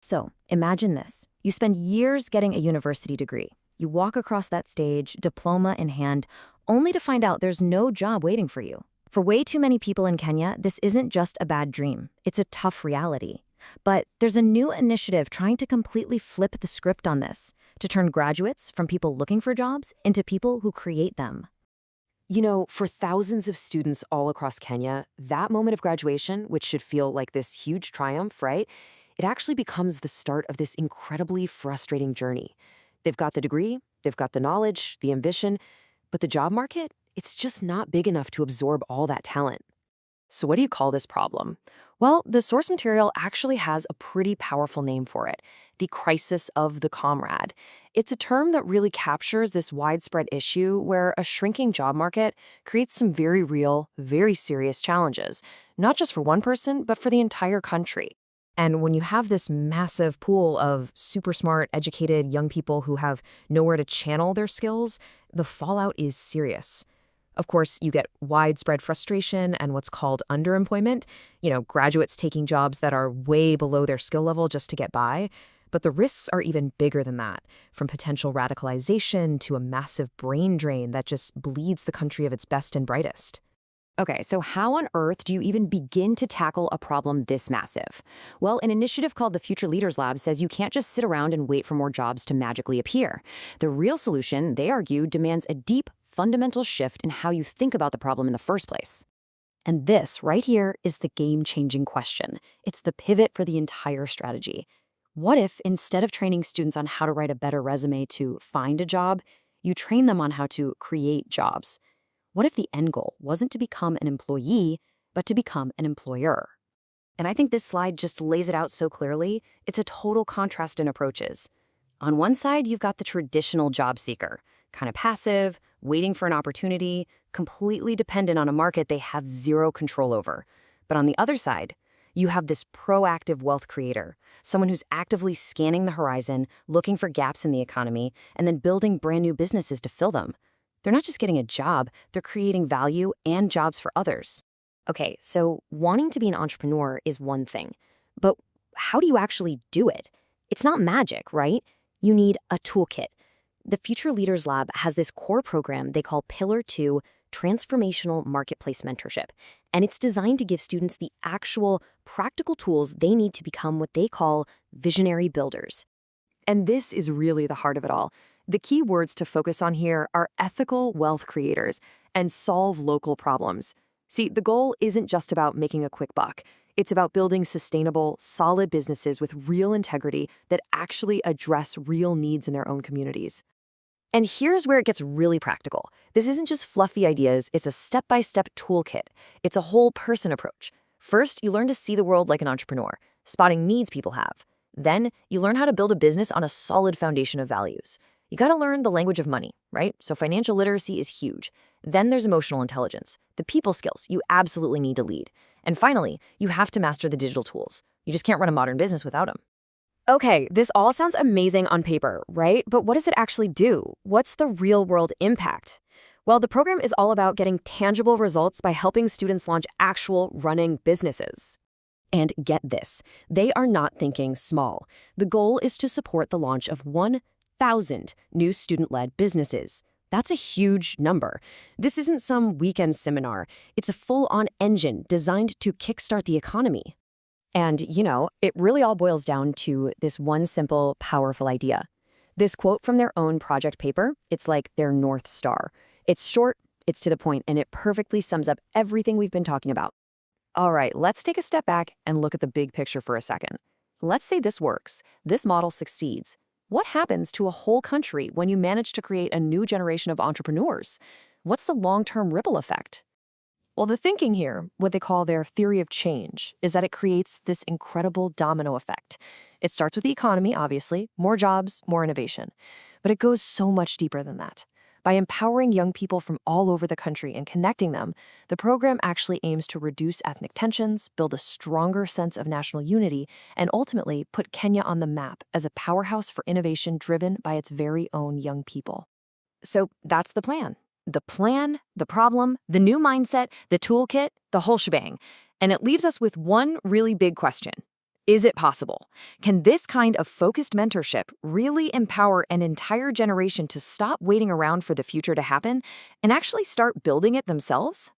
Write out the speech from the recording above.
So, imagine this. You spend years getting a university degree. You walk across that stage, diploma in hand, only to find out there's no job waiting for you. For way too many people in Kenya, this isn't just a bad dream. It's a tough reality. But there's a new initiative trying to completely flip the script on this, to turn graduates from people looking for jobs into people who create them. You know, for thousands of students all across Kenya, that moment of graduation, which should feel like this huge triumph, right? It actually becomes the start of this incredibly frustrating journey. They've got the degree, they've got the knowledge, the ambition, but the job market, it's just not big enough to absorb all that talent. So what do you call this problem? Well, the source material actually has a pretty powerful name for it, the crisis of the comrade. It's a term that really captures this widespread issue where a shrinking job market creates some very real, very serious challenges, not just for one person, but for the entire country. And when you have this massive pool of super smart, educated young people who have nowhere to channel their skills, the fallout is serious. Of course, you get widespread frustration and what's called underemployment, graduates taking jobs that are way below their skill level just to get by. But the risks are even bigger than that, from potential radicalization to a massive brain drain that just bleeds the country of its best and brightest. Okay, so how on earth do you even begin to tackle a problem this massive? Well, an initiative called the Future Leaders Lab says you can't just sit around and wait for more jobs to magically appear. The real solution, they argue, demands a deep, fundamental shift in how you think about the problem in the first place. And this, right here, is the game-changing question. It's the pivot for the entire strategy. What if, instead of training students on how to write a better resume to find a job, you train them on how to create jobs? What if the end goal wasn't to become an employee, but to become an employer? And I think this slide just lays it out so clearly. It's a total contrast in approaches. On one side, you've got the traditional job seeker, kind of passive, waiting for an opportunity, completely dependent on a market they have zero control over. But on the other side, you have this proactive wealth creator, someone who's actively scanning the horizon, looking for gaps in the economy, and then building brand new businesses to fill them. They're not just getting a job, they're creating value and jobs for others. Okay, so wanting to be an entrepreneur is one thing, but how do you actually do it? It's not magic, right? You need a toolkit. The Future Leaders Lab has this core program they call Pillar 2 Transformational Marketplace Mentorship, and it's designed to give students the actual practical tools they need to become what they call visionary builders. And this is really the heart of it all. The key words to focus on here are ethical wealth creators and solve local problems. See, the goal isn't just about making a quick buck. It's about building sustainable, solid businesses with real integrity that actually address real needs in their own communities. And here's where it gets really practical. This isn't just fluffy ideas, it's a step-by-step toolkit. It's a whole person approach. First, you learn to see the world like an entrepreneur, spotting needs people have. Then, you learn how to build a business on a solid foundation of values. You gotta learn the language of money, right? So financial literacy is huge. Then there's emotional intelligence, the people skills you absolutely need to lead. And finally, you have to master the digital tools. You just can't run a modern business without them. Okay, this all sounds amazing on paper, right? But what does it actually do? What's the real-world impact? Well, the program is all about getting tangible results by helping students launch actual running businesses. And get this, they are not thinking small. The goal is to support the launch of 1,000 new student-led businesses. That's a huge number. This isn't some weekend seminar. It's a full-on engine designed to kickstart the economy. And, it really all boils down to this one simple, powerful idea. This quote from their own project paper, it's like their North Star. It's short, it's to the point, and it perfectly sums up everything we've been talking about. All right, let's take a step back and look at the big picture for a second. Let's say this works, this model succeeds. What happens to a whole country when you manage to create a new generation of entrepreneurs? What's the long-term ripple effect? Well, the thinking here, what they call their theory of change, is that it creates this incredible domino effect. It starts with the economy, obviously, more jobs, more innovation. But it goes so much deeper than that. By empowering young people from all over the country and connecting them, the program actually aims to reduce ethnic tensions, build a stronger sense of national unity, and ultimately put Kenya on the map as a powerhouse for innovation driven by its very own young people. So that's the plan. The plan, the problem, the new mindset, the toolkit, the whole shebang. And it leaves us with one really big question. Is it possible? Can this kind of focused mentorship really empower an entire generation to stop waiting around for the future to happen and actually start building it themselves?